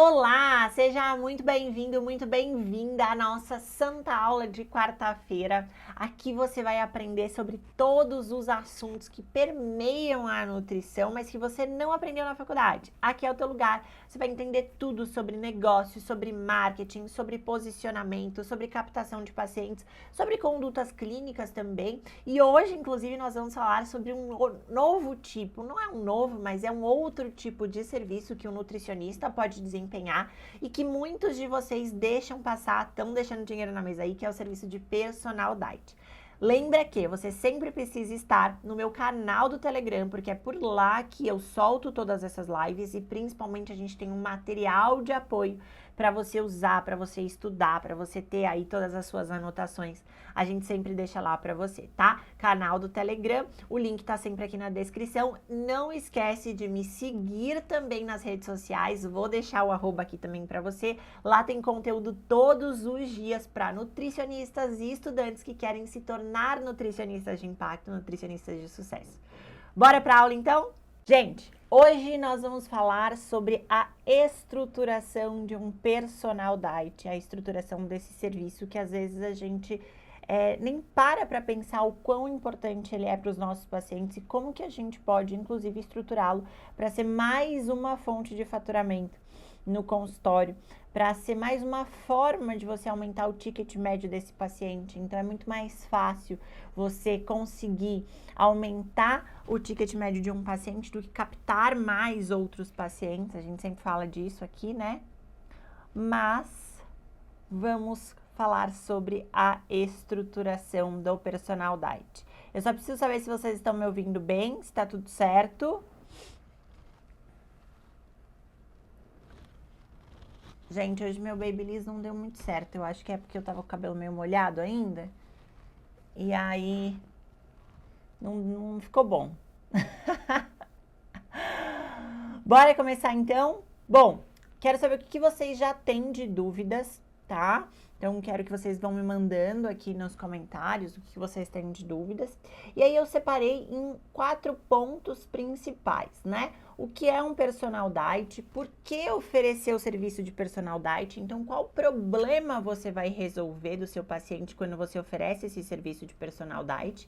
Olá, seja muito bem-vindo, muito bem-vinda à nossa santa aula de quarta-feira. Aqui você vai aprender sobre todos os assuntos que permeiam a nutrição, mas que você não aprendeu na faculdade. Aqui é o teu lugar. Você vai entender tudo sobre negócios, sobre marketing, sobre posicionamento, sobre captação de pacientes, sobre condutas clínicas também. E hoje, inclusive, nós vamos falar sobre um novo tipo, não é um novo, mas é um outro tipo de serviço que o nutricionista pode desempenhar e que muitos de vocês deixam passar, estão deixando dinheiro na mesa aí, que é o serviço de personal diet. Lembra que você sempre precisa estar no meu canal do Telegram, porque é por lá que eu solto todas essas lives e principalmente a gente tem um material de apoio para você usar, para você estudar, para você ter aí todas as suas anotações. A gente sempre deixa lá para você, tá? Canal do Telegram, o link tá sempre aqui na descrição. Não esquece de me seguir também nas redes sociais, vou deixar o arroba aqui também para você. Lá tem conteúdo todos os dias para nutricionistas e estudantes que querem se tornar nutricionistas de impacto, nutricionistas de sucesso. Bora para aula então? Gente, hoje nós vamos falar sobre a estruturação de um personal diet, a estruturação desse serviço que às vezes a gente nem para pensar o quão importante ele é para os nossos pacientes e como que a gente pode, inclusive, estruturá-lo para ser mais uma fonte de faturamento no consultório, para ser mais uma forma de você aumentar o ticket médio desse paciente. Então, é muito mais fácil você conseguir aumentar o ticket médio de um paciente do que captar mais outros pacientes. A gente sempre fala disso aqui, né? Mas vamos falar sobre a estruturação do personal diet. Eu só preciso saber se vocês estão me ouvindo bem, se tá tudo certo. Gente, hoje meu Babyliss não deu muito certo. Eu acho que é porque eu tava com o cabelo meio molhado ainda. E aí não ficou bom. Bora começar então? Bom, quero saber o que vocês já têm de dúvidas, tá? Então, quero que vocês vão me mandando aqui nos comentários o que vocês têm de dúvidas. E aí, eu separei em 4 pontos principais, né? O que é um personal diet? Por que oferecer o serviço de personal diet? Então, qual problema você vai resolver do seu paciente quando você oferece esse serviço de personal diet?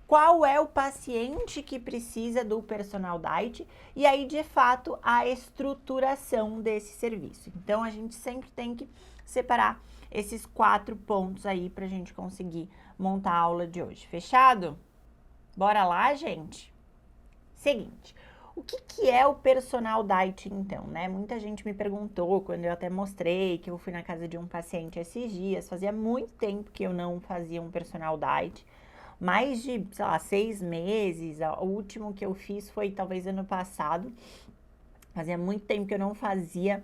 Qual é o paciente que precisa do personal diet? E aí, de fato, a estruturação desse serviço. Então, a gente sempre tem que separar esses 4 pontos aí pra gente conseguir montar a aula de hoje. Fechado? Bora lá, gente? Seguinte, o que é o personal diet então, né? Muita gente me perguntou quando eu até mostrei que eu fui na casa de um paciente esses dias. Fazia muito tempo que eu não fazia um personal diet. Mais de, sei lá, 6 meses. O último que eu fiz foi talvez ano passado. Fazia muito tempo que eu não fazia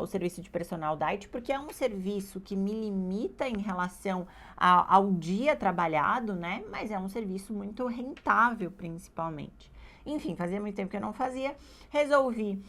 o serviço de personal diet, porque é um serviço que me limita em relação ao dia trabalhado, né? Mas é um serviço muito rentável, principalmente. Enfim, fazia muito tempo que eu não fazia, resolvi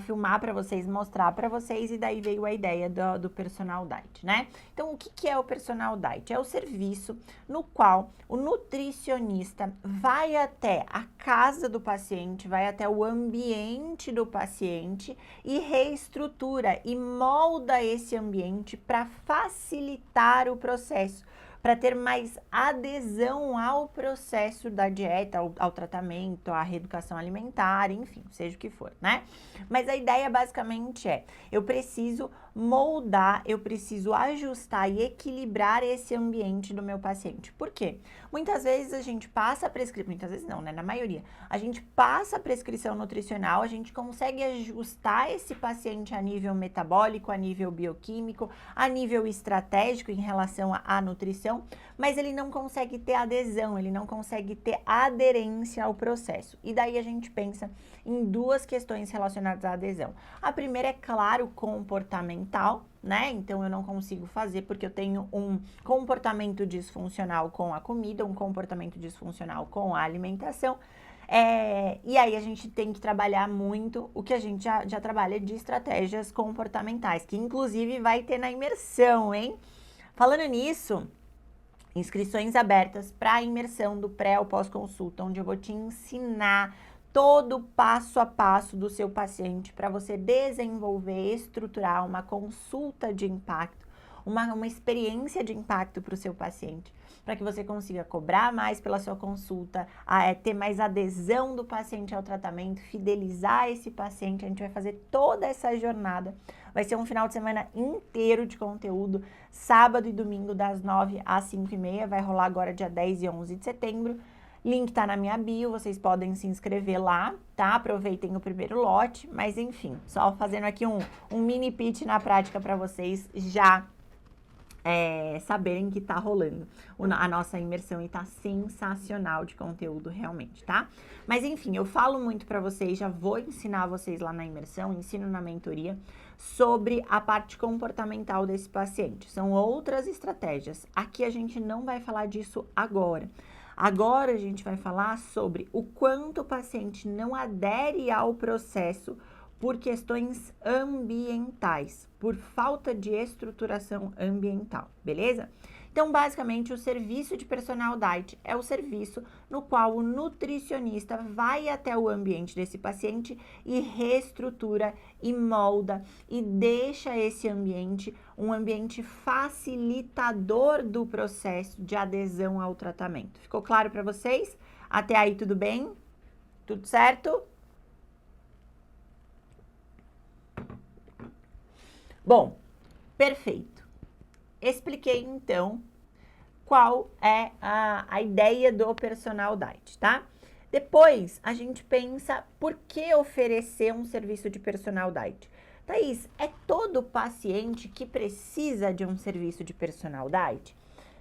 filmar para vocês, mostrar para vocês, e daí veio a ideia do personal diet, né? Então, o que é o personal diet? É o serviço no qual o nutricionista vai até a casa do paciente, vai até o ambiente do paciente e reestrutura e molda esse ambiente para facilitar o processo, para ter mais adesão ao processo da dieta, ao tratamento, à reeducação alimentar, enfim, seja o que for, né? Mas a ideia basicamente eu preciso moldar, eu preciso ajustar e equilibrar esse ambiente do meu paciente. Por quê? Muitas vezes a gente passa a prescrição, muitas vezes não, né? Na maioria, a gente passa a prescrição nutricional, a gente consegue ajustar esse paciente a nível metabólico, a nível bioquímico, a nível estratégico em relação à nutrição, mas ele não consegue ter adesão, ele não consegue ter aderência ao processo. E daí a gente pensa em 2 questões relacionadas à adesão. A primeira é, claro, comportamental, né? Então, eu não consigo fazer porque eu tenho um comportamento disfuncional com a comida, um comportamento disfuncional com a alimentação. E aí a gente tem que trabalhar muito o que a gente já trabalha de estratégias comportamentais, que inclusive vai ter na imersão, hein? Falando nisso, inscrições abertas para a imersão do pré ou pós-consulta, onde eu vou te ensinar todo o passo a passo do seu paciente para você desenvolver, estruturar uma consulta de impacto, uma experiência de impacto para o seu paciente, para que você consiga cobrar mais pela sua consulta, ter mais adesão do paciente ao tratamento, fidelizar esse paciente. A gente vai fazer toda essa jornada. Vai ser um final de semana inteiro de conteúdo, sábado e domingo das 9 às 5h30, vai rolar agora dia 10 e 11 de setembro. Link tá na minha bio, vocês podem se inscrever lá, tá? Aproveitem o primeiro lote, mas enfim, só fazendo aqui um mini pitch na prática para vocês já saberem que tá rolando a nossa imersão e tá sensacional de conteúdo realmente, tá? Mas enfim, eu falo muito para vocês, já vou ensinar vocês lá na imersão, ensino na mentoria, sobre a parte comportamental desse paciente. São outras estratégias. Aqui a gente não vai falar disso agora. Agora a gente vai falar sobre o quanto o paciente não adere ao processo por questões ambientais, por falta de estruturação ambiental, beleza? Então, basicamente, o serviço de personal diet é o serviço no qual o nutricionista vai até o ambiente desse paciente e reestrutura e molda e deixa esse ambiente um ambiente facilitador do processo de adesão ao tratamento. Ficou claro para vocês? Até aí tudo bem? Tudo certo? Bom, perfeito. Expliquei então qual é a ideia do personal diet, tá? Depois a gente pensa por que oferecer um serviço de personal diet. Thaís, é todo paciente que precisa de um serviço de personal diet?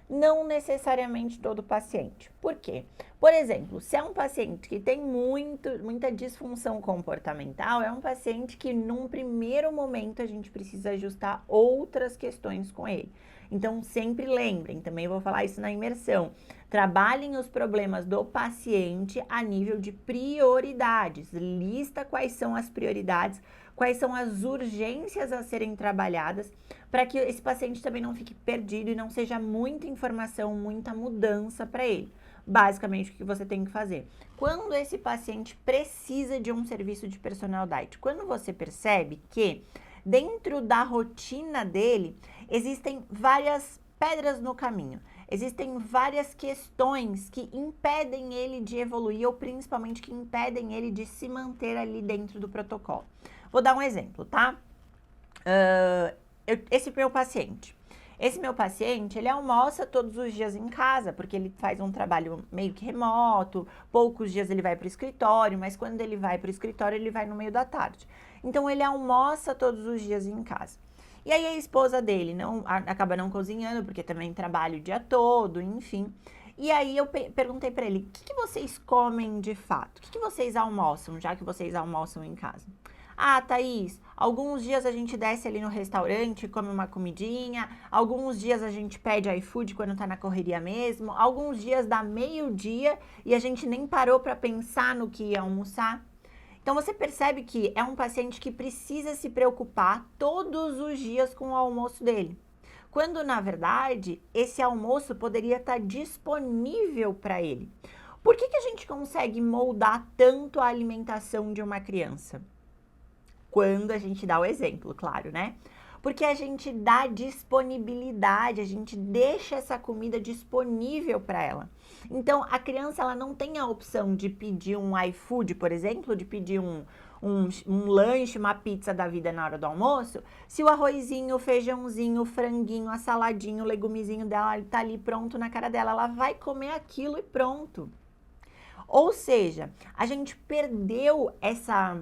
Não necessariamente todo paciente. Por quê? Por exemplo, se é um paciente que tem muita disfunção comportamental, é um paciente que num primeiro momento a gente precisa ajustar outras questões com ele. Então, sempre lembrem, também vou falar isso na imersão, trabalhem os problemas do paciente a nível de prioridades. Lista quais são as prioridades, quais são as urgências a serem trabalhadas, para que esse paciente também não fique perdido e não seja muita informação, muita mudança para ele. Basicamente, o que você tem que fazer? Quando esse paciente precisa de um serviço de personal diet, quando você percebe que dentro da rotina dele existem várias pedras no caminho, existem várias questões que impedem ele de evoluir ou principalmente que impedem ele de se manter ali dentro do protocolo. Vou dar um exemplo, tá? Esse meu paciente, ele almoça todos os dias em casa, porque ele faz um trabalho meio que remoto, poucos dias ele vai para o escritório, mas quando ele vai para o escritório, ele vai no meio da tarde. Então, ele almoça todos os dias em casa. E aí, a esposa dele acaba não cozinhando, porque também trabalha o dia todo, enfim. E aí, eu perguntei para ele, o que vocês comem de fato? O que vocês almoçam, já que vocês almoçam em casa? Ah, Thaís, alguns dias a gente desce ali no restaurante, come uma comidinha, alguns dias a gente pede iFood quando tá na correria mesmo, alguns dias dá meio-dia e a gente nem parou para pensar no que ia almoçar. Então, você percebe que é um paciente que precisa se preocupar todos os dias com o almoço dele. Quando, na verdade, esse almoço poderia estar disponível para ele. Por que a gente consegue moldar tanto a alimentação de uma criança? Quando a gente dá o exemplo, claro, né? Porque a gente dá disponibilidade, a gente deixa essa comida disponível para ela. Então, a criança, ela não tem a opção de pedir um iFood, por exemplo, de pedir um lanche, uma pizza da vida na hora do almoço, se o arrozinho, o feijãozinho, o franguinho, a saladinha, o legumezinho dela tá ali pronto na cara dela, ela vai comer aquilo e pronto. Ou seja, a gente perdeu essa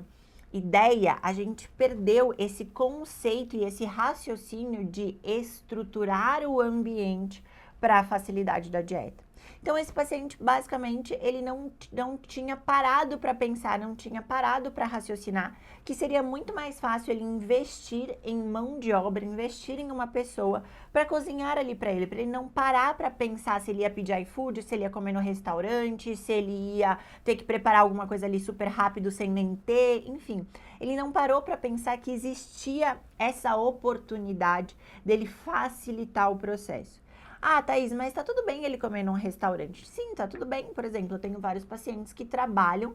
ideia, a gente perdeu esse conceito e esse raciocínio de estruturar o ambiente para a facilidade da dieta. Então, esse paciente, basicamente, ele não tinha parado para pensar, não tinha parado para raciocinar, que seria muito mais fácil ele investir em mão de obra, investir em uma pessoa para cozinhar ali para ele não parar para pensar se ele ia pedir iFood, se ele ia comer no restaurante, se ele ia ter que preparar alguma coisa ali super rápido sem nem ter, enfim. Ele não parou para pensar que existia essa oportunidade dele facilitar o processo. Ah, Thaís, mas tá tudo bem ele comer num restaurante? Sim, tá tudo bem. Por exemplo, eu tenho vários pacientes que trabalham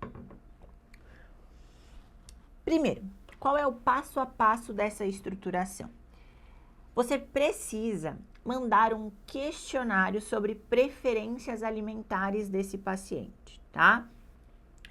Primeiro, qual é o passo a passo dessa estruturação? Você precisa mandar um questionário sobre preferências alimentares desse paciente, tá?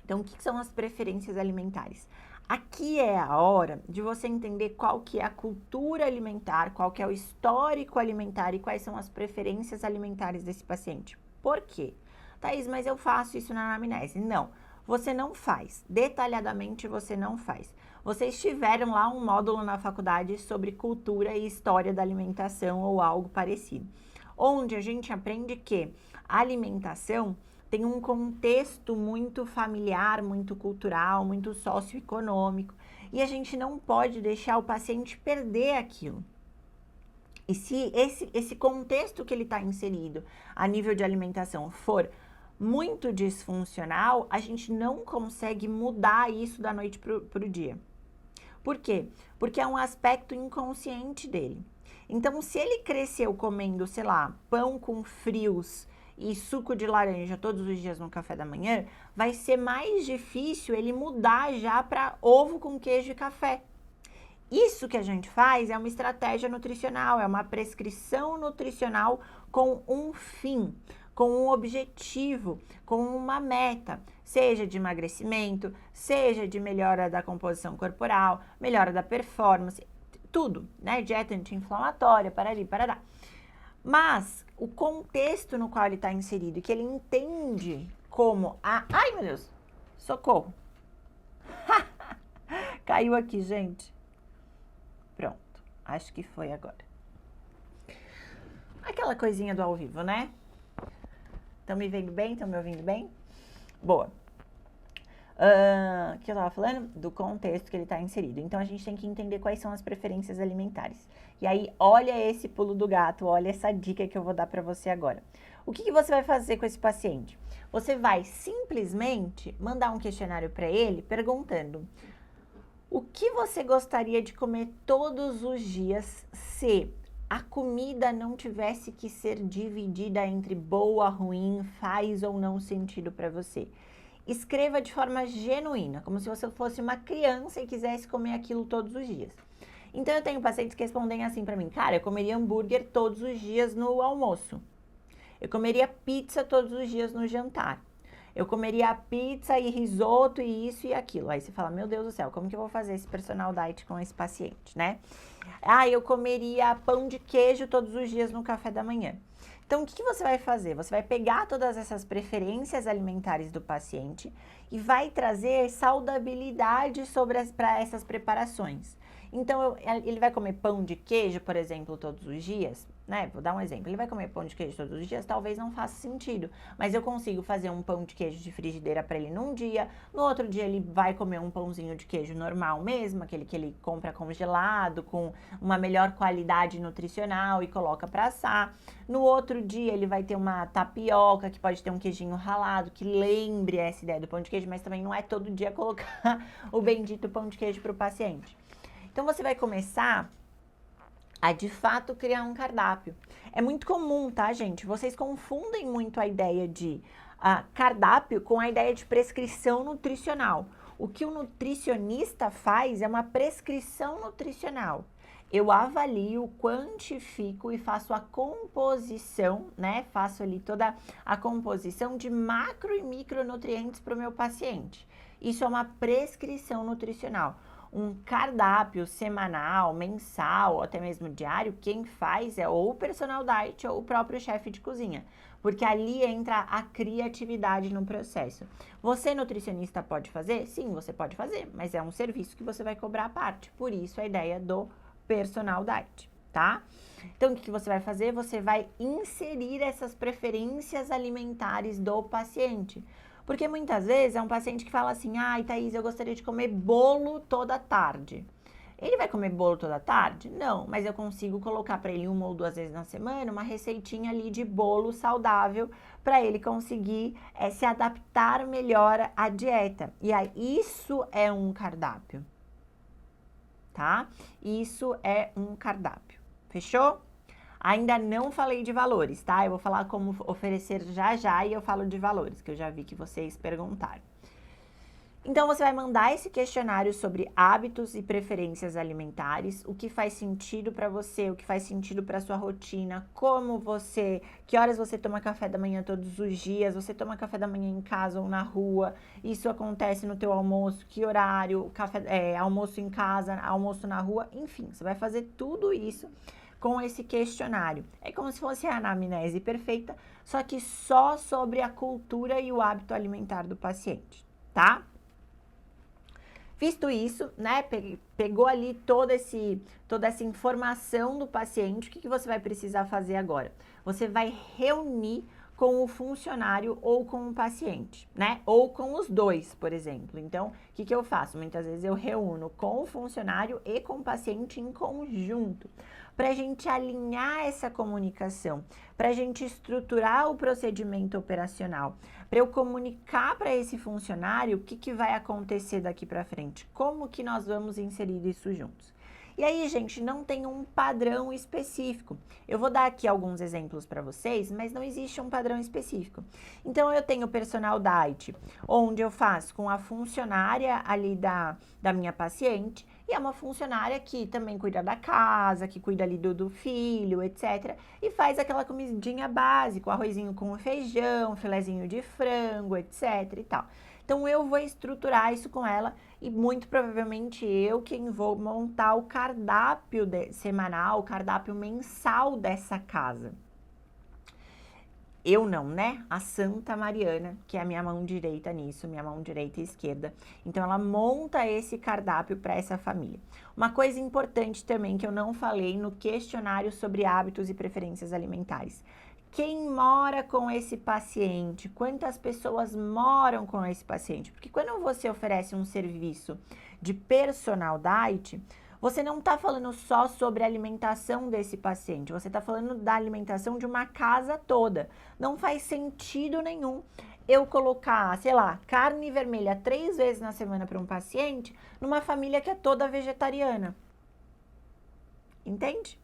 Então, o que são as preferências alimentares? Aqui é a hora de você entender qual que é a cultura alimentar, qual que é o histórico alimentar e quais são as preferências alimentares desse paciente. Por quê? Thaís, mas eu faço isso na anamnese. Não, você não faz. Detalhadamente você não faz. Vocês tiveram lá um módulo na faculdade sobre cultura e história da alimentação ou algo parecido, onde a gente aprende que a alimentação tem um contexto muito familiar, muito cultural, muito socioeconômico, e a gente não pode deixar o paciente perder aquilo. E se esse contexto que ele está inserido a nível de alimentação for muito disfuncional, a gente não consegue mudar isso da noite para o dia. Por quê? Porque é um aspecto inconsciente dele. Então, se ele cresceu comendo, sei lá, pão com frios e suco de laranja todos os dias no café da manhã, vai ser mais difícil ele mudar já para ovo com queijo e café. Isso que a gente faz é uma estratégia nutricional, é uma prescrição nutricional com um fim, com um objetivo, com uma meta, seja de emagrecimento, seja de melhora da composição corporal, melhora da performance, tudo, né? Dieta anti-inflamatória, parari, parará. Mas o contexto no qual ele está inserido, que ele entende como Ai, meu Deus! Socorro! Caiu aqui, gente. Pronto, acho que foi agora. Aquela coisinha do ao vivo, né? Estão me vendo bem? Estão me ouvindo bem? Boa. Que eu tava falando do contexto que ele está inserido. Então, a gente tem que entender quais são as preferências alimentares. E aí, olha esse pulo do gato, olha essa dica que eu vou dar para você agora. O que você vai fazer com esse paciente? Você vai simplesmente mandar um questionário para ele perguntando: o que você gostaria de comer todos os dias se a comida não tivesse que ser dividida entre boa, ruim, faz ou não sentido para você? Escreva de forma genuína, como se você fosse uma criança e quisesse comer aquilo todos os dias. Então, eu tenho pacientes que respondem assim para mim: cara, eu comeria hambúrguer todos os dias no almoço. Eu comeria pizza todos os dias no jantar. Eu comeria pizza e risoto e isso e aquilo. Aí você fala: meu Deus do céu, como que eu vou fazer esse personal diet com esse paciente, né? Eu comeria pão de queijo todos os dias no café da manhã. Então, o que você vai fazer? Você vai pegar todas essas preferências alimentares do paciente e vai trazer saudabilidade para essas preparações. Então, ele vai comer pão de queijo, por exemplo, todos os dias, né? Vou dar um exemplo. Ele vai comer pão de queijo todos os dias, talvez não faça sentido, mas eu consigo fazer um pão de queijo de frigideira para ele num dia, no outro dia ele vai comer um pãozinho de queijo normal mesmo, aquele que ele compra congelado, com uma melhor qualidade nutricional e coloca para assar. No outro dia ele vai ter uma tapioca, que pode ter um queijinho ralado, que lembre essa ideia do pão de queijo, mas também não é todo dia colocar o bendito pão de queijo para o paciente. Então, você vai começar a, de fato, criar um cardápio. É muito comum, tá, gente? Vocês confundem muito a ideia de cardápio com a ideia de prescrição nutricional. O que o nutricionista faz é uma prescrição nutricional. Eu avalio, quantifico e faço a composição, né? Faço ali toda a composição de macro e micronutrientes para o meu paciente. Isso é uma prescrição nutricional. Um cardápio semanal, mensal, ou até mesmo diário, quem faz é ou o personal diet ou o próprio chefe de cozinha, porque ali entra a criatividade no processo. Você, nutricionista, pode fazer? Sim, você pode fazer, mas é um serviço que você vai cobrar à parte, por isso a ideia do personal diet, tá? Então, o que você vai fazer? Você vai inserir essas preferências alimentares do paciente. Porque muitas vezes é um paciente que fala assim: ai, Thaís, eu gostaria de comer bolo toda tarde. Ele vai comer bolo toda tarde? Não, mas eu consigo colocar para ele 1 ou 2 vezes na semana uma receitinha ali de bolo saudável para ele conseguir se adaptar melhor à dieta. E aí, isso é um cardápio, tá? Isso é um cardápio. Fechou? Ainda não falei de valores, tá? Eu vou falar como oferecer já e eu falo de valores, que eu já vi que vocês perguntaram. Então, você vai mandar esse questionário sobre hábitos e preferências alimentares, o que faz sentido para você, o que faz sentido para sua rotina, que horas você toma café da manhã todos os dias, você toma café da manhã em casa ou na rua, isso acontece no teu almoço, que horário, almoço em casa, almoço na rua, enfim, você vai fazer tudo isso com esse questionário. É como se fosse a anamnese perfeita, só que só sobre a cultura e o hábito alimentar do paciente, tá? Visto isso, né, pegou ali toda essa informação do paciente, o que você vai precisar fazer agora? Você vai reunir com o funcionário ou com o paciente, né? Ou com os dois, por exemplo. Então, o que eu faço? Muitas vezes eu reúno com o funcionário e com o paciente em conjunto, para a gente alinhar essa comunicação, para a gente estruturar o procedimento operacional, para eu comunicar para esse funcionário o que vai acontecer daqui para frente, como que nós vamos inserir isso juntos. E aí, gente, não tem um padrão específico. Eu vou dar aqui alguns exemplos para vocês, mas não existe um padrão específico. Então, eu tenho o personal diet, onde eu faço com a funcionária ali da minha paciente, e é uma funcionária que também cuida da casa, que cuida ali do filho, etc. E faz aquela comidinha básica, arrozinho com feijão, filezinho de frango, etc e tal. Então, eu vou estruturar isso com ela e muito provavelmente eu quem vou montar o cardápio semanal, o cardápio mensal dessa casa. Eu não, né? A Santa Mariana, que é a minha mão direita nisso, minha mão direita e esquerda. Então, ela monta esse cardápio para essa família. Uma coisa importante também que eu não falei no questionário sobre hábitos e preferências alimentares. Quem mora com esse paciente? Quantas pessoas moram com esse paciente? Porque quando você oferece um serviço de personal diet, você não está falando só sobre a alimentação desse paciente, você está falando da alimentação de uma casa toda. Não faz sentido nenhum eu colocar, sei lá, carne vermelha 3 vezes na semana para um paciente numa família que é toda vegetariana. Entende?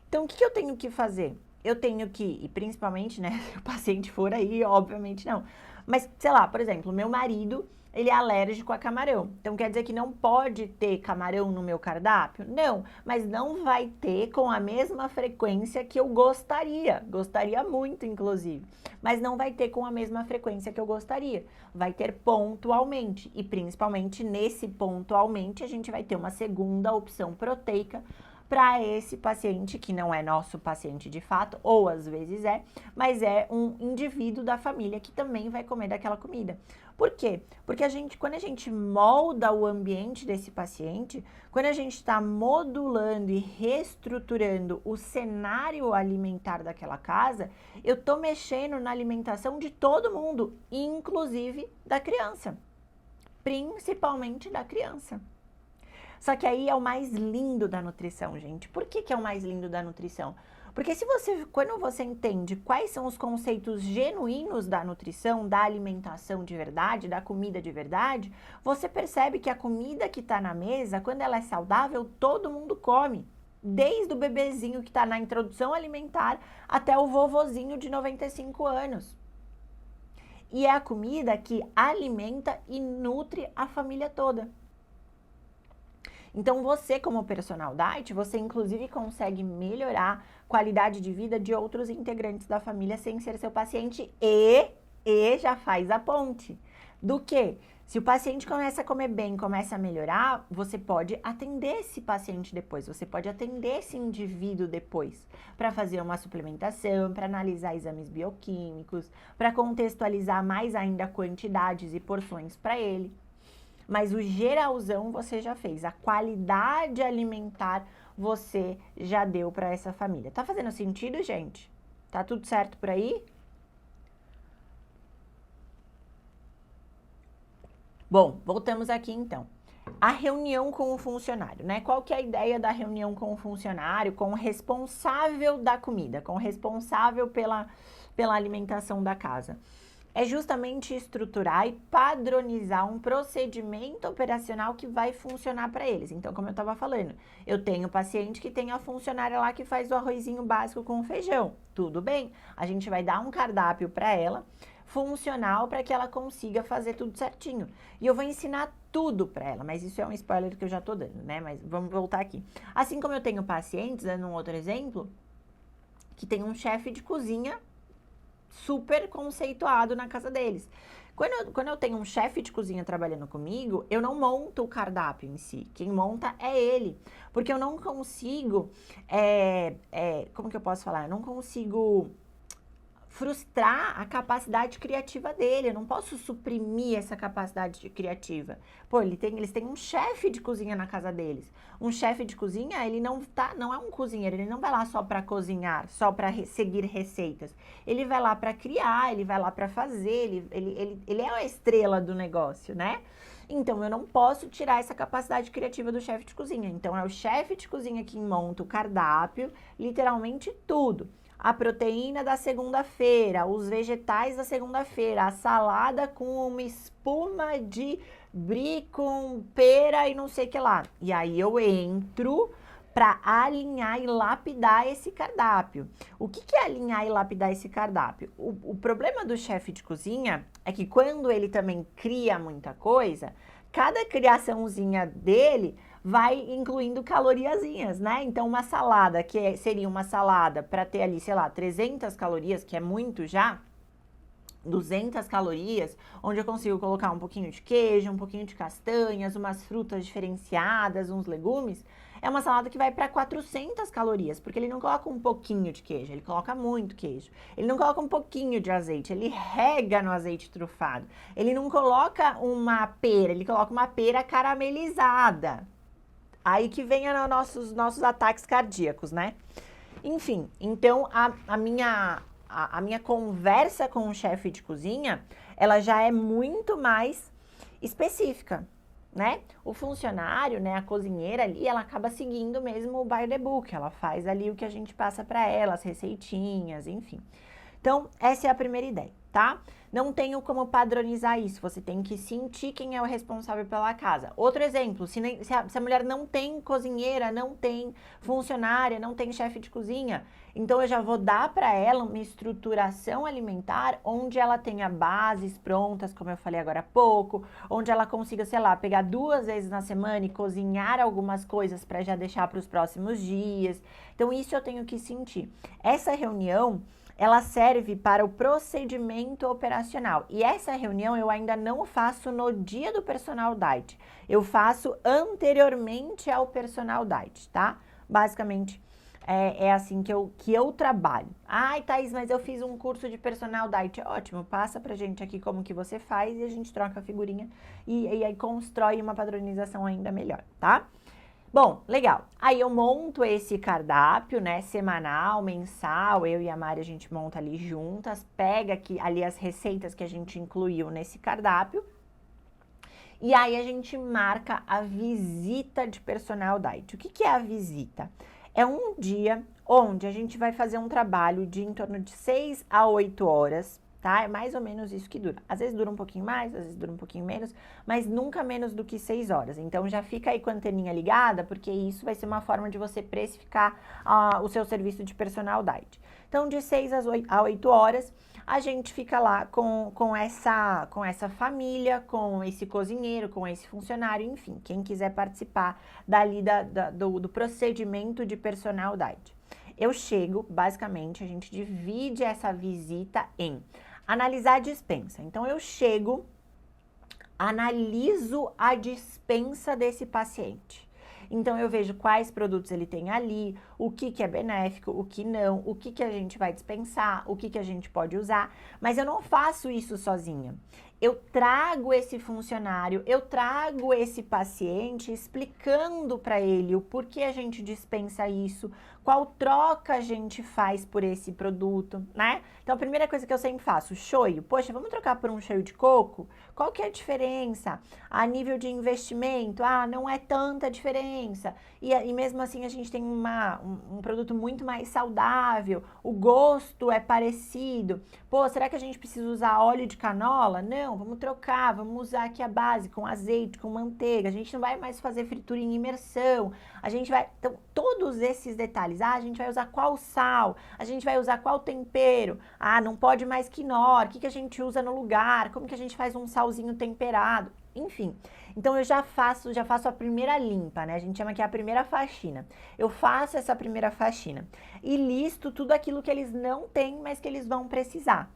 Então, o que eu tenho que fazer? Eu tenho que, e principalmente, né, se o paciente for aí, obviamente não. Mas, sei lá, por exemplo, meu marido, ele é alérgico a camarão. Então, quer dizer que não pode ter camarão no meu cardápio? Não, mas não vai ter com a mesma frequência que eu gostaria. Gostaria muito, inclusive. Mas não vai ter com a mesma frequência que eu gostaria. Vai ter pontualmente. E, principalmente, nesse pontualmente, a gente vai ter uma segunda opção proteica para esse paciente, que não é nosso paciente de fato, ou às vezes é, mas é um indivíduo da família que também vai comer daquela comida. Por quê? Porque quando a gente molda o ambiente desse paciente, quando a gente está modulando e reestruturando o cenário alimentar daquela casa, eu estou mexendo na alimentação de todo mundo, inclusive da criança, principalmente da criança. Só que aí é o mais lindo da nutrição, gente. Por que é o mais lindo da nutrição? Porque quando você entende quais são os conceitos genuínos da nutrição, da alimentação de verdade, da comida de verdade, você percebe que a comida que está na mesa, quando ela é saudável, todo mundo come. Desde o bebezinho que está na introdução alimentar até o vovozinho de 95 anos. E é a comida que alimenta e nutre a família toda. Então, você como personal diet, você inclusive consegue melhorar a qualidade de vida de outros integrantes da família sem ser seu paciente e já faz a ponte. Do que? Se o paciente começa a comer bem, começa a melhorar, você pode atender esse paciente depois, você pode atender esse indivíduo depois, para fazer uma suplementação, para analisar exames bioquímicos, para contextualizar mais ainda quantidades e porções para ele. Mas o geralzão você já fez, a qualidade alimentar você já deu para essa família. Tá fazendo sentido, gente? Tá tudo certo por aí? Bom, voltamos aqui então. A reunião com o funcionário, né? Qual que é a ideia da reunião com o funcionário, com o responsável da comida, com o responsável pela alimentação da casa? É justamente estruturar e padronizar um procedimento operacional que vai funcionar para eles. Então, como eu estava falando, eu tenho paciente que tem a funcionária lá que faz o arrozinho básico com feijão. Tudo bem, a gente vai dar um cardápio para ela, funcional para que ela consiga fazer tudo certinho. E eu vou ensinar tudo para ela, mas isso é um spoiler que eu já tô dando, né? Mas vamos voltar aqui. Assim como eu tenho pacientes, dando um outro exemplo, que tem um chefe de cozinha super conceituado na casa deles. Quando eu tenho um chefe de cozinha trabalhando comigo, eu não monto o cardápio em si. Quem monta é ele. Porque eu não consigo, como que eu posso falar? Eu não consigo frustrar a capacidade criativa dele. Eu não posso suprimir essa capacidade criativa. Pô, eles têm um chefe de cozinha na casa deles. Um chefe de cozinha, ele não é um cozinheiro, ele não vai lá só para cozinhar, só para seguir receitas. Ele vai lá para criar, ele vai lá para fazer, ele é a estrela do negócio, né? Então, eu não posso tirar essa capacidade criativa do chefe de cozinha. Então, é o chefe de cozinha que monta o cardápio, literalmente tudo. A proteína da segunda-feira, os vegetais da segunda-feira, a salada com uma espuma de brie com pera e não sei o que lá. E aí eu entro para alinhar e lapidar esse cardápio. O que é alinhar e lapidar esse cardápio? O problema do chefe de cozinha é que quando ele também cria muita coisa, cada criaçãozinha dele vai incluindo caloriazinhas, né? Então, uma salada, seria uma salada para ter ali, sei lá, 300 calorias, que é muito já, 200 calorias, onde eu consigo colocar um pouquinho de queijo, um pouquinho de castanhas, umas frutas diferenciadas, uns legumes, é uma salada que vai para 400 calorias, porque ele não coloca um pouquinho de queijo, ele coloca muito queijo. Ele não coloca um pouquinho de azeite, ele rega no azeite trufado. Ele não coloca uma pera, ele coloca uma pera caramelizada. Aí que vem nossos ataques cardíacos, né? Enfim, então a minha conversa com o chefe de cozinha, ela já é muito mais específica, né? O funcionário, né, a cozinheira ali, ela acaba seguindo mesmo o by the book, ela faz ali o que a gente passa para ela, as receitinhas, enfim. Então, essa é a primeira ideia, tá? Não tenho como padronizar isso, você tem que sentir quem é o responsável pela casa. Outro exemplo, se a mulher não tem cozinheira, não tem funcionária, não tem chefe de cozinha, então eu já vou dar para ela uma estruturação alimentar onde ela tenha bases prontas, como eu falei agora há pouco, onde ela consiga, sei lá, pegar 2 vezes na semana e cozinhar algumas coisas para já deixar para os próximos dias. Então, isso eu tenho que sentir. Essa reunião, ela serve para o procedimento operacional. E essa reunião eu ainda não faço no dia do personal diet. Eu faço anteriormente ao personal diet, tá? Basicamente, é assim que eu trabalho. Ai, Thaís, mas eu fiz um curso de personal diet. Ótimo, passa pra gente aqui como que você faz e a gente troca a figurinha e aí constrói uma padronização ainda melhor, tá? Bom, legal. Aí eu monto esse cardápio, né, semanal, mensal, eu e a Mari a gente monta ali juntas, pega aqui ali as receitas que a gente incluiu nesse cardápio. E aí a gente marca a visita de personal diet. O que é a visita? É um dia onde a gente vai fazer um trabalho de em torno de 6 a 8 horas, tá? É mais ou menos isso que dura. Às vezes dura um pouquinho mais, às vezes dura um pouquinho menos, mas nunca menos do que 6 horas. Então já fica aí com a anteninha ligada, porque isso vai ser uma forma de você precificar o seu serviço de personal diet. Então, de 6 a 8 horas, a gente fica lá com essa família, com esse cozinheiro, com esse funcionário, enfim, quem quiser participar dali do procedimento de personal diet. Eu chego, basicamente, a gente divide essa visita em analisar a dispensa. Então, eu chego, analiso a dispensa desse paciente. Então, eu vejo quais produtos ele tem ali, o que é benéfico, o que não, o que a gente vai dispensar, o que a gente pode usar. Mas eu não faço isso sozinha. Eu trago esse funcionário, eu trago esse paciente explicando para ele o porquê a gente dispensa isso, qual troca a gente faz por esse produto, né? Então, a primeira coisa que eu sempre faço, shoyu. Poxa, vamos trocar por um shoyu de coco? Qual que é a diferença? A nível de investimento, não é tanta diferença. E mesmo assim, a gente tem um produto muito mais saudável, o gosto é parecido. Pô, será que a gente precisa usar óleo de canola? Não, não, vamos trocar, vamos usar aqui a base com azeite, com manteiga, a gente não vai mais fazer fritura em imersão, a gente vai, então, todos esses detalhes, a gente vai usar qual sal, a gente vai usar qual tempero, não pode mais quinor, o que a gente usa no lugar, como que a gente faz um salzinho temperado, enfim. Então, eu já faço a primeira limpa, né? A gente chama aqui a primeira faxina. Eu faço essa primeira faxina e listo tudo aquilo que eles não têm, mas que eles vão precisar.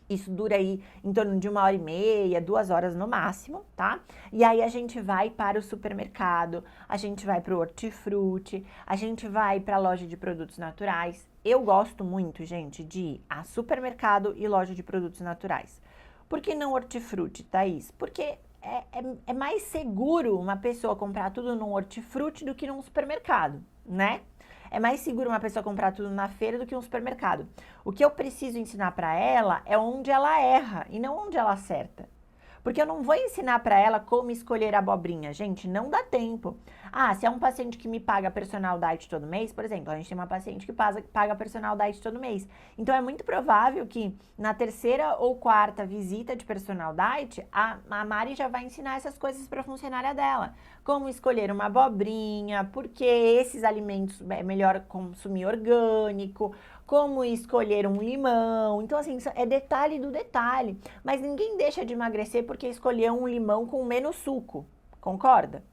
Isso dura aí em torno de 1h30, 2 horas no máximo, tá? E aí a gente vai para o supermercado, a gente vai para o hortifruti, a gente vai para a loja de produtos naturais. Eu gosto muito, gente, de ir a supermercado e loja de produtos naturais. Por que não hortifruti, Thaís? Porque é mais seguro uma pessoa comprar tudo num hortifruti do que num supermercado, né? É mais seguro uma pessoa comprar tudo na feira do que um supermercado. O que eu preciso ensinar para ela é onde ela erra e não onde ela acerta. Porque eu não vou ensinar para ela como escolher a abobrinha. Gente, não dá tempo. Se é um paciente que me paga personal diet todo mês, por exemplo, a gente tem uma paciente que paga personal diet todo mês. Então, é muito provável que na 3ª ou 4ª visita de personal diet, a Mari já vai ensinar essas coisas para a funcionária dela. Como escolher uma abobrinha, porque esses alimentos é melhor consumir orgânico, como escolher um limão. Então, assim, é detalhe do detalhe. Mas ninguém deixa de emagrecer porque escolheu um limão com menos suco. Concorda?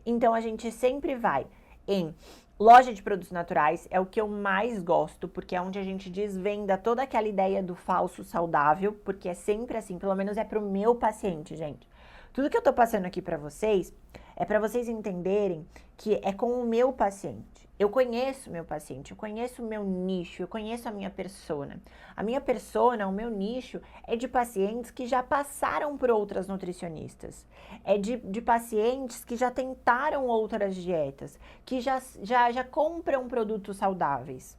Então, a gente sempre vai em loja de produtos naturais, é o que eu mais gosto, porque é onde a gente desvenda toda aquela ideia do falso saudável, porque é sempre assim, pelo menos é pro meu paciente, gente. Tudo que eu tô passando aqui pra vocês é para vocês entenderem que é com o meu paciente. Eu conheço meu paciente, eu conheço o meu nicho, eu conheço a minha persona. A minha persona, o meu nicho, é de pacientes que já passaram por outras nutricionistas. É de pacientes que já tentaram outras dietas, que já compram produtos saudáveis.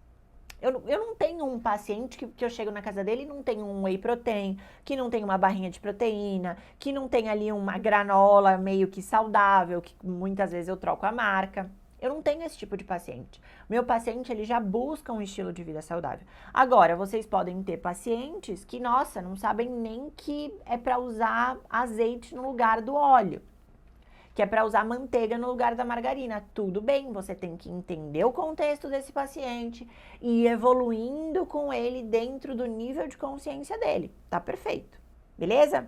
Eu não tenho um paciente que eu chego na casa dele e não tem um whey protein, que não tem uma barrinha de proteína, que não tem ali uma granola meio que saudável, que muitas vezes eu troco a marca. Eu não tenho esse tipo de paciente. Meu paciente, ele já busca um estilo de vida saudável. Agora, vocês podem ter pacientes que, nossa, não sabem nem que é para usar azeite no lugar do óleo, que é para usar manteiga no lugar da margarina. Tudo bem, você tem que entender o contexto desse paciente e ir evoluindo com ele dentro do nível de consciência dele. Tá perfeito, beleza?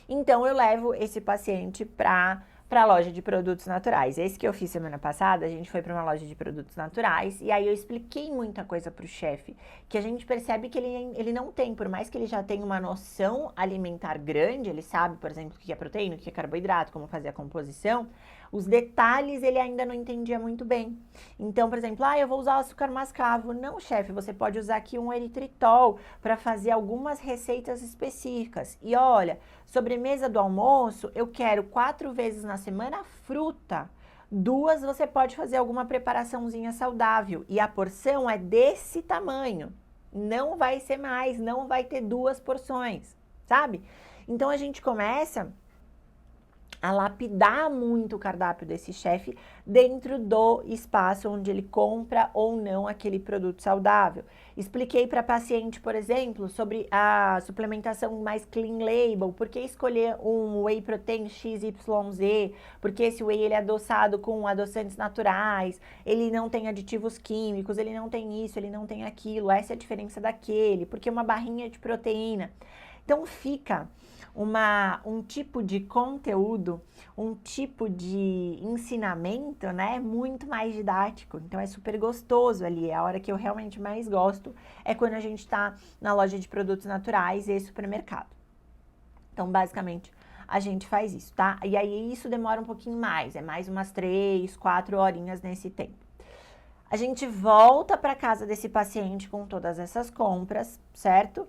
Então, eu levo esse paciente para a loja de produtos naturais. Esse que eu fiz semana passada, a gente foi para uma loja de produtos naturais e aí eu expliquei muita coisa para o chefe, que a gente percebe que ele não tem, por mais que ele já tenha uma noção alimentar grande, ele sabe, por exemplo, o que é proteína, o que é carboidrato, como fazer a composição, os detalhes ele ainda não entendia muito bem. Então, por exemplo, eu vou usar o açúcar mascavo. Não, chefe, você pode usar aqui um eritritol para fazer algumas receitas específicas. E olha, sobremesa do almoço, eu quero 4 vezes na semana fruta. 2 você pode fazer alguma preparaçãozinha saudável. E a porção é desse tamanho. Não vai ser mais, não vai ter 2 porções, sabe? Então, a gente começa a lapidar muito o cardápio desse chefe dentro do espaço onde ele compra ou não aquele produto saudável. Expliquei para paciente, por exemplo, sobre a suplementação mais clean label, por que escolher um whey protein XYZ, porque esse whey ele é adoçado com adoçantes naturais, ele não tem aditivos químicos, ele não tem isso, ele não tem aquilo, essa é a diferença daquele, porque uma barrinha de proteína. Então fica um tipo de conteúdo, um tipo de ensinamento, né, muito mais didático. Então é super gostoso ali, a hora que eu realmente mais gosto é quando a gente tá na loja de produtos naturais e supermercado. Então, basicamente, a gente faz isso, tá? E aí isso demora um pouquinho mais, é mais umas 3, 4 horinhas nesse tempo. A gente volta para casa desse paciente com todas essas compras, certo?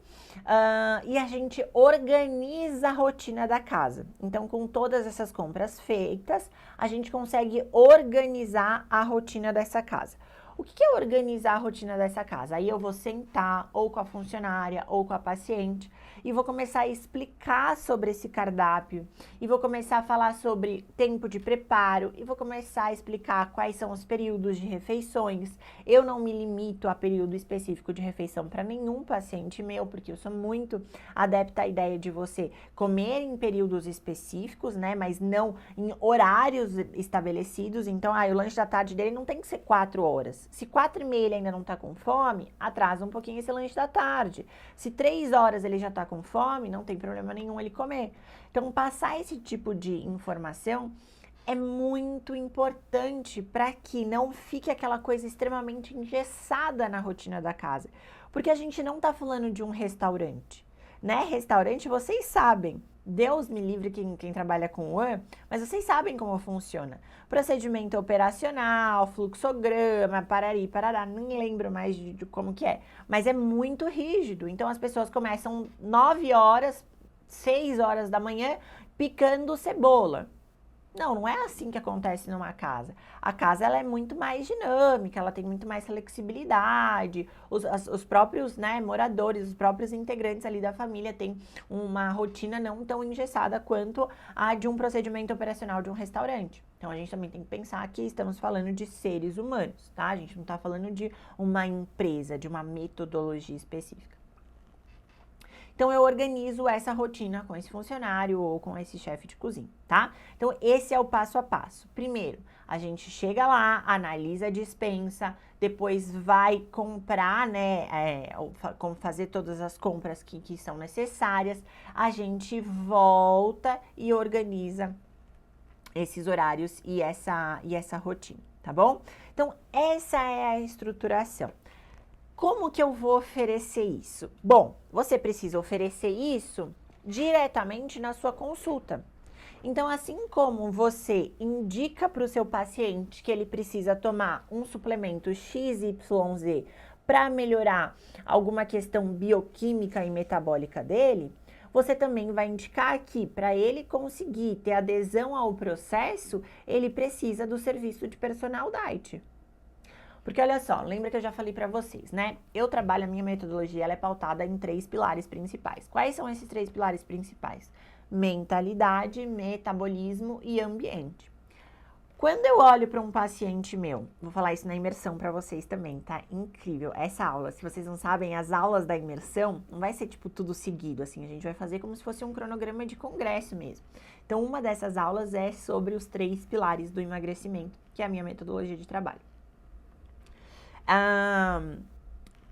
E a gente organiza a rotina da casa. Então, com todas essas compras feitas, a gente consegue organizar a rotina dessa casa. O que é organizar a rotina dessa casa? Aí eu vou sentar ou com a funcionária ou com a paciente e vou começar a explicar sobre esse cardápio e vou começar a falar sobre tempo de preparo e vou começar a explicar quais são os períodos de refeições. Eu não me limito a período específico de refeição para nenhum paciente meu, porque eu sou muito adepta à ideia de você comer em períodos específicos, né, mas não em horários estabelecidos. Então, o lanche da tarde dele não tem que ser 4 horas. Se 4h30 ele ainda não tá com fome, atrasa um pouquinho esse lanche da tarde. Se 3 horas ele já tá com fome, não tem problema nenhum ele comer. Então, passar esse tipo de informação é muito importante para que não fique aquela coisa extremamente engessada na rotina da casa. Porque a gente não tá falando de um restaurante, né? Restaurante, vocês sabem, Deus me livre quem trabalha com o mas vocês sabem como funciona. Procedimento operacional, fluxograma, parari, parará, nem lembro mais de como que é. Mas é muito rígido, então as pessoas começam 9 horas, 6 horas da manhã, picando cebola. Não é assim que acontece numa casa. A casa, ela é muito mais dinâmica, ela tem muito mais flexibilidade. Os próprios, né, moradores, os próprios integrantes ali da família têm uma rotina não tão engessada quanto a de um procedimento operacional de um restaurante. Então, a gente também tem que pensar que estamos falando de seres humanos, tá? A gente não está falando de uma empresa, de uma metodologia específica. Então, eu organizo essa rotina com esse funcionário ou com esse chefe de cozinha, tá? Então, esse é o passo a passo. Primeiro, a gente chega lá, analisa a despensa, depois vai comprar, né, fazer todas as compras que são necessárias. A gente volta e organiza esses horários e essa rotina, tá bom? Então, essa é a estruturação. Como que eu vou oferecer isso? Bom, você precisa oferecer isso diretamente na sua consulta. Então, assim como você indica para o seu paciente que ele precisa tomar um suplemento XYZ para melhorar alguma questão bioquímica e metabólica dele, você também vai indicar que para ele conseguir ter adesão ao processo, ele precisa do serviço de personal diet. Porque olha só, lembra que eu já falei para vocês, né? A minha metodologia, ela é pautada em 3 pilares principais. Quais são esses 3 pilares principais? Mentalidade, metabolismo e ambiente. Quando eu olho para um paciente meu, vou falar isso na imersão para vocês também, tá? Incrível. Essa aula, se vocês não sabem, as aulas da imersão não vai ser tipo tudo seguido, assim, a gente vai fazer como se fosse um cronograma de congresso mesmo. Então, uma dessas aulas é sobre os 3 pilares do emagrecimento, que é a minha metodologia de trabalho.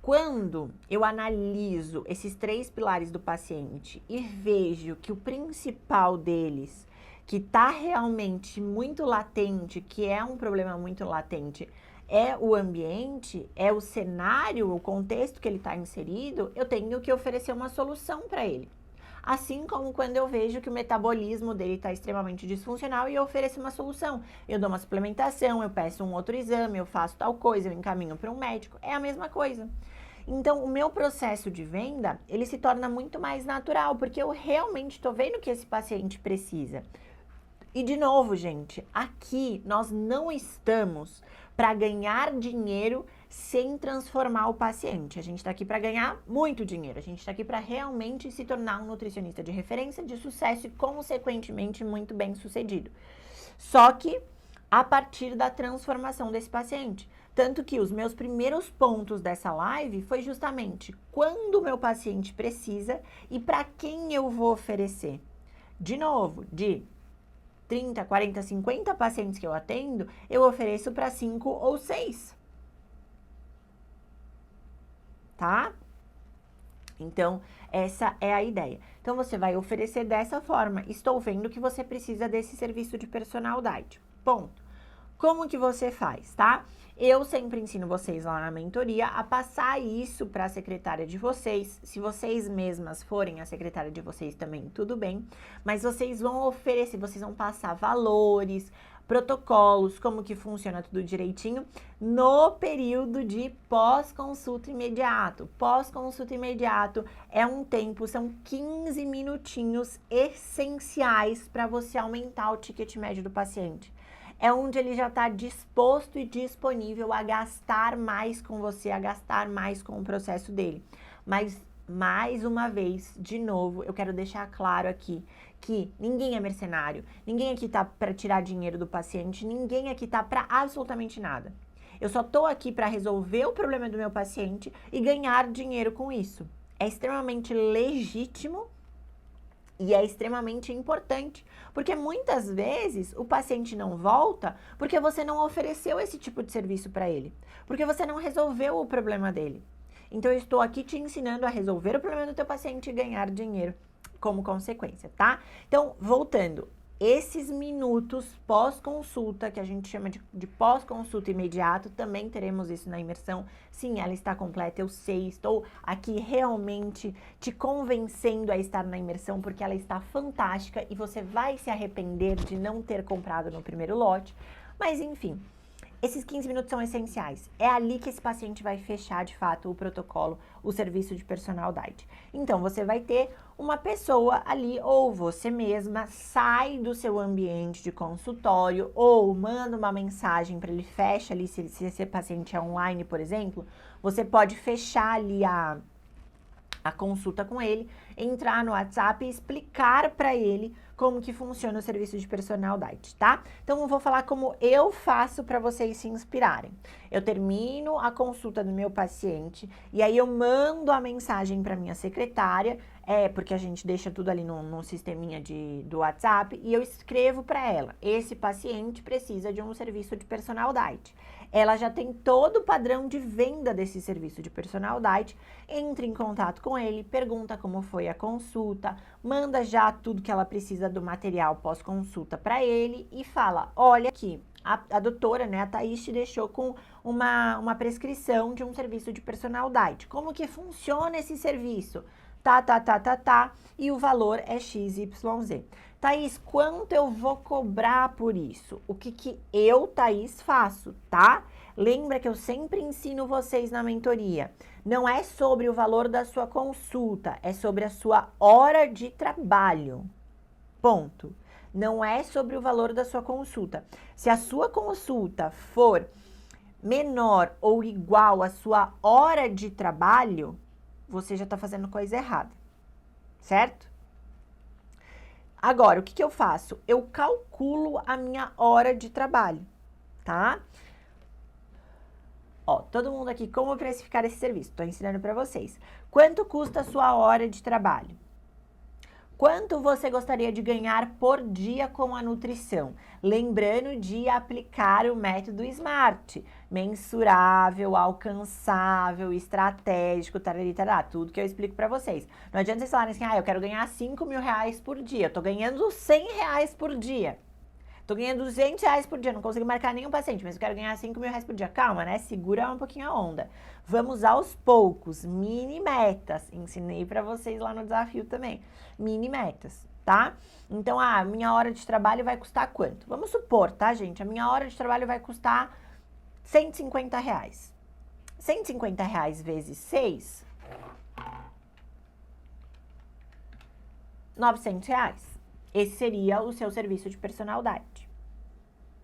Quando eu analiso esses 3 pilares do paciente e vejo que o principal deles, que está realmente muito latente, que é um problema muito latente, é o ambiente, é o cenário, o contexto que ele está inserido, eu tenho que oferecer uma solução para ele. Assim como quando eu vejo que o metabolismo dele está extremamente disfuncional e eu ofereço uma solução. Eu dou uma suplementação, eu peço um outro exame, eu faço tal coisa, eu encaminho para um médico. É a mesma coisa. Então, o meu processo de venda, ele se torna muito mais natural, porque eu realmente estou vendo o que esse paciente precisa. E de novo, gente, aqui nós não estamos para ganhar dinheiro sem transformar o paciente. A gente está aqui para ganhar muito dinheiro. A gente está aqui para realmente se tornar um nutricionista de referência, de sucesso e, consequentemente, muito bem sucedido. Só que a partir da transformação desse paciente. Tanto que os meus primeiros pontos dessa live foi justamente quando o meu paciente precisa e para quem eu vou oferecer. De novo, de 30, 40, 50 pacientes que eu atendo, eu ofereço para 5 ou 6. Tá? Então, essa é a ideia. Então, você vai oferecer dessa forma. Estou vendo que você precisa desse serviço de personal diet. Ponto. Como que você faz, tá? Eu sempre ensino vocês lá na mentoria a passar isso para a secretária de vocês. Se vocês mesmas forem a secretária de vocês também, tudo bem. Mas vocês vão oferecer, vocês vão passar valores, protocolos, como que funciona tudo direitinho no período de pós-consulta imediato. Pós-consulta imediato é um tempo, são 15 minutinhos essenciais para você aumentar o ticket médio do paciente. é onde ele já está disposto e disponível a gastar mais com você, a gastar mais com o processo dele. Mas, mais uma vez, de novo, eu quero deixar claro aqui que ninguém é mercenário, ninguém aqui tá para tirar dinheiro do paciente, ninguém aqui tá para absolutamente nada. Eu só tô aqui para resolver o problema do meu paciente e ganhar dinheiro com isso. É extremamente legítimo e é extremamente importante, porque muitas vezes o paciente não volta porque você não ofereceu esse tipo de serviço para ele, porque você não resolveu o problema dele. Então, eu estou aqui te ensinando a resolver o problema do teu paciente e ganhar dinheiro como consequência, tá? Então, voltando, esses minutos pós-consulta, que a gente chama de pós-consulta imediato, também teremos isso na imersão. Sim, ela está completa, eu sei, estou aqui realmente te convencendo a estar na imersão, porque ela está fantástica e você vai se arrepender de não ter comprado no primeiro lote. Mas, enfim, esses 15 minutos são essenciais. É ali que esse paciente vai fechar, de fato, o protocolo, o serviço de personal diet. Então, você vai ter uma pessoa ali, ou você mesma, sai do seu ambiente de consultório, ou manda uma mensagem para ele, fecha ali, se esse paciente é online, por exemplo, você pode fechar ali a consulta com ele, entrar no WhatsApp e explicar para ele como que funciona o serviço de personal diet, tá? Então, eu vou falar como eu faço para vocês se inspirarem. Eu termino a consulta do meu paciente e aí eu mando a mensagem para minha secretária, porque a gente deixa tudo ali no sisteminha do WhatsApp, e eu escrevo para ela: esse paciente precisa de um serviço de personal diet. Ela já tem todo o padrão de venda desse serviço de personal diet, entra em contato com ele, pergunta como foi a consulta, manda já tudo que ela precisa do material pós-consulta para ele e fala: olha aqui, a doutora, né, a Thaís, te deixou com uma prescrição de um serviço de personal diet. Como que funciona esse serviço? E o valor é XYZ. Thaís, quanto eu vou cobrar por isso? O que eu, Thaís, faço, tá? Lembra que eu sempre ensino vocês na mentoria. Não é sobre o valor da sua consulta, é sobre a sua hora de trabalho. Ponto. Não é sobre o valor da sua consulta. Se a sua consulta for menor ou igual à sua hora de trabalho, você já está fazendo coisa errada, certo? Agora, o que eu faço? Eu calculo a minha hora de trabalho, tá? Ó, todo mundo aqui, como precificar esse serviço? Estou ensinando para vocês. Quanto custa a sua hora de trabalho? Quanto você gostaria de ganhar por dia com a nutrição? Lembrando de aplicar o método SMART. Mensurável, alcançável, estratégico, tarará, tudo que eu explico para vocês. Não adianta vocês falarem assim: eu quero ganhar 5 mil reais por dia. Eu tô ganhando 100 reais por dia. Tô ganhando 200 reais por dia, não consigo marcar nenhum paciente, mas eu quero ganhar 5 mil reais por dia. Calma, né? Segura um pouquinho a onda. Vamos aos poucos, mini metas. Ensinei pra vocês lá no desafio também. Mini metas, tá? Então, minha hora de trabalho vai custar quanto? Vamos supor, tá, gente? A minha hora de trabalho vai custar 150 reais. 150 reais vezes 6, 900 reais. Esse seria o seu serviço de personal diet,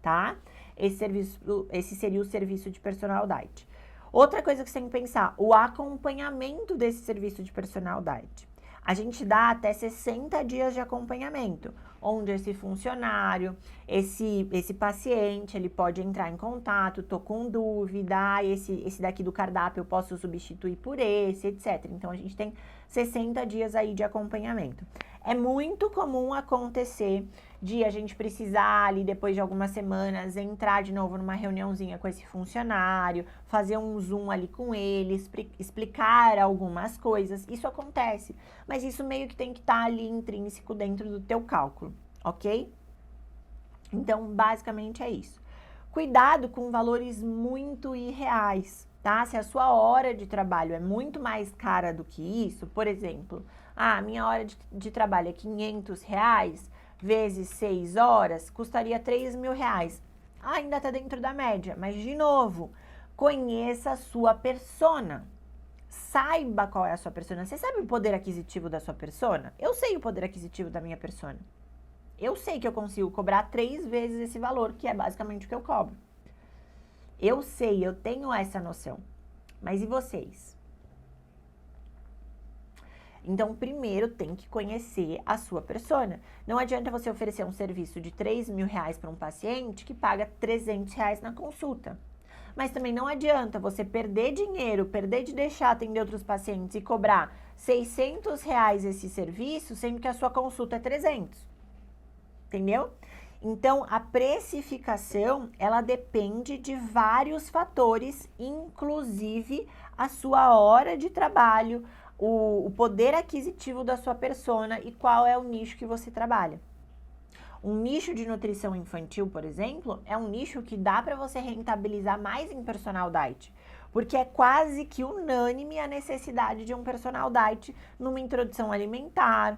tá? Esse seria o serviço de personal diet. Outra coisa que você tem que pensar: o acompanhamento desse serviço de personal diet. A gente dá até 60 dias de acompanhamento, onde esse funcionário, esse paciente, ele pode entrar em contato: tô com dúvida, esse daqui do cardápio eu posso substituir por esse, etc. Então, a gente tem 60 dias aí de acompanhamento. É muito comum acontecer de a gente precisar ali, depois de algumas semanas, entrar de novo numa reuniãozinha com esse funcionário, fazer um zoom ali com ele, explicar algumas coisas. Isso acontece, mas isso meio que tem que estar ali intrínseco dentro do teu cálculo, ok? Então, basicamente é isso. Cuidado com valores muito irreais, tá? Se a sua hora de trabalho é muito mais cara do que isso, por exemplo, minha hora de trabalho é 500 reais, vezes 6 horas, custaria 3 mil reais. Ainda tá dentro da média, mas de novo, conheça a sua persona. Saiba qual é a sua persona. Você sabe o poder aquisitivo da sua persona? Eu sei o poder aquisitivo da minha persona. Eu sei que eu consigo cobrar 3 vezes esse valor, que é basicamente o que eu cobro. Eu sei, eu tenho essa noção. Mas e vocês? Então, primeiro tem que conhecer a sua persona. Não adianta você oferecer um serviço de R$3.000 para um paciente que paga R$300 na consulta. Mas também não adianta você perder dinheiro, perder de deixar atender outros pacientes e cobrar R$600 esse serviço, sendo que a sua consulta é 300. Entendeu? Então, a precificação, ela depende de vários fatores, inclusive a sua hora de trabalho, o poder aquisitivo da sua persona e qual é o nicho que você trabalha. Um nicho de nutrição infantil, por exemplo, é um nicho que dá para você rentabilizar mais em personal diet, porque é quase que unânime a necessidade de um personal diet numa introdução alimentar.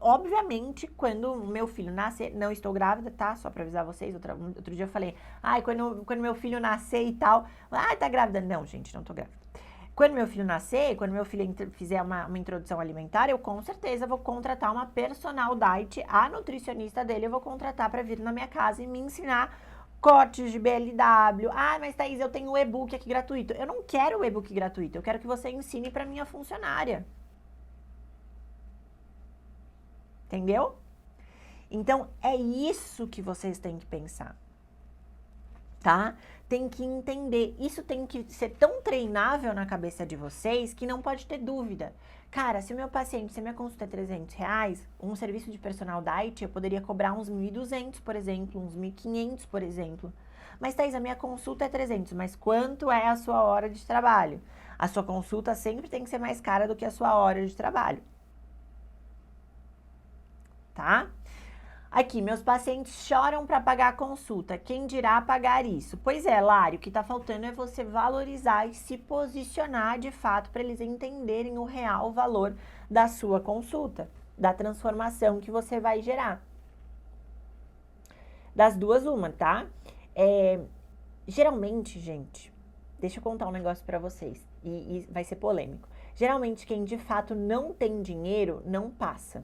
Obviamente, quando o meu filho nascer, não estou grávida, tá? Só pra avisar vocês, outro dia eu falei, quando meu filho nascer e tal, tá grávida? Não, gente, não tô grávida. Quando meu filho nascer, quando meu filho fizer uma introdução alimentar, eu com certeza vou contratar uma personal diet, a nutricionista dele eu vou contratar pra vir na minha casa e me ensinar cortes de BLW. Mas Thaís, eu tenho o e-book aqui gratuito. Eu não quero o e-book gratuito, eu quero que você ensine pra minha funcionária. Entendeu? Então, é isso que vocês têm que pensar, tá? Tem que entender. Isso tem que ser tão treinável na cabeça de vocês que não pode ter dúvida. Cara, se a minha consulta é R$300, um serviço de personal diet, eu poderia cobrar uns 1.200, por exemplo, uns 1.500, por exemplo. Mas, Thaís, a minha consulta é 300, mas quanto é a sua hora de trabalho? A sua consulta sempre tem que ser mais cara do que a sua hora de trabalho. Tá? Aqui, meus pacientes choram para pagar a consulta. Quem dirá pagar isso? Pois é, Lari, o que está faltando é você valorizar e se posicionar de fato para eles entenderem o real valor da sua consulta, da transformação que você vai gerar. Das duas, uma, tá? Geralmente, gente, deixa eu contar um negócio para vocês e vai ser polêmico. Geralmente, quem de fato não tem dinheiro, não passa.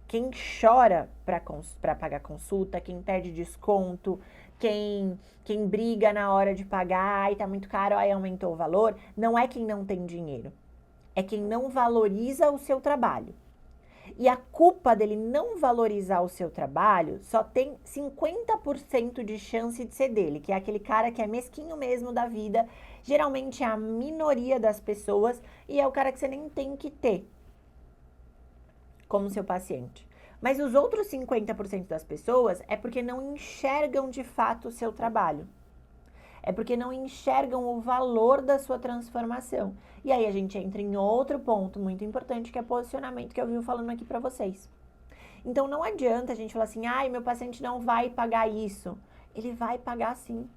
Quem chora para pagar consulta, quem pede desconto, quem briga na hora de pagar, tá muito caro, aí aumentou o valor, não é quem não tem dinheiro. É quem não valoriza o seu trabalho. E a culpa dele não valorizar o seu trabalho só tem 50% de chance de ser dele, que é aquele cara que é mesquinho mesmo da vida, geralmente é a minoria das pessoas e é o cara que você nem tem que ter como seu paciente. Mas os outros 50% das pessoas é porque não enxergam de fato o seu trabalho. É porque não enxergam o valor da sua transformação. E aí a gente entra em outro ponto muito importante, que é posicionamento, que eu vivo falando aqui pra vocês. Então não adianta a gente falar assim, meu paciente não vai pagar isso. Ele vai pagar sim.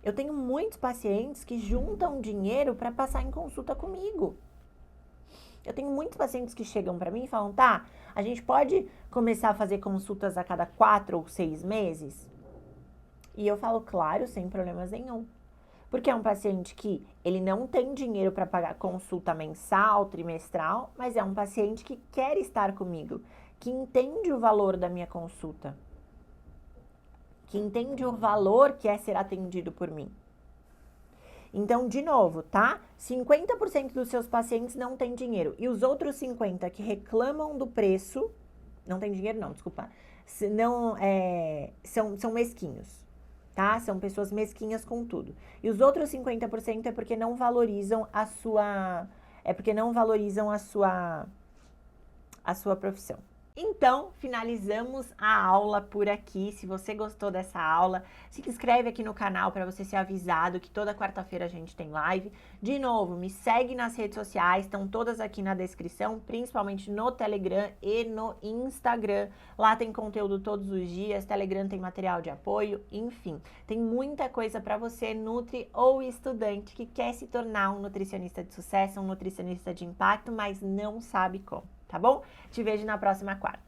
Eu tenho muitos pacientes que juntam dinheiro para passar em consulta comigo. Eu tenho muitos pacientes que chegam para mim e falam, tá, a gente pode começar a fazer consultas a cada 4 ou 6 meses? E eu falo, claro, sem problemas nenhum. Porque é um paciente que ele não tem dinheiro para pagar consulta mensal, trimestral, mas é um paciente que quer estar comigo, que entende o valor da minha consulta, que entende o valor que é ser atendido por mim. Então, de novo, tá? 50% dos seus pacientes não têm dinheiro. E os outros 50% que reclamam do preço, não tem dinheiro não, desculpa, são mesquinhos, tá? São pessoas mesquinhas com tudo. E os outros 50% é porque não valorizam a sua profissão. Então, finalizamos a aula por aqui. Se você gostou dessa aula, se inscreve aqui no canal para você ser avisado que toda quarta-feira a gente tem live. De novo, me segue nas redes sociais, estão todas aqui na descrição, principalmente no Telegram e no Instagram. Lá tem conteúdo todos os dias, Telegram tem material de apoio, enfim. Tem muita coisa para você, nutri ou estudante, que quer se tornar um nutricionista de sucesso, um nutricionista de impacto, mas não sabe como. Tá bom? Te vejo na próxima quarta.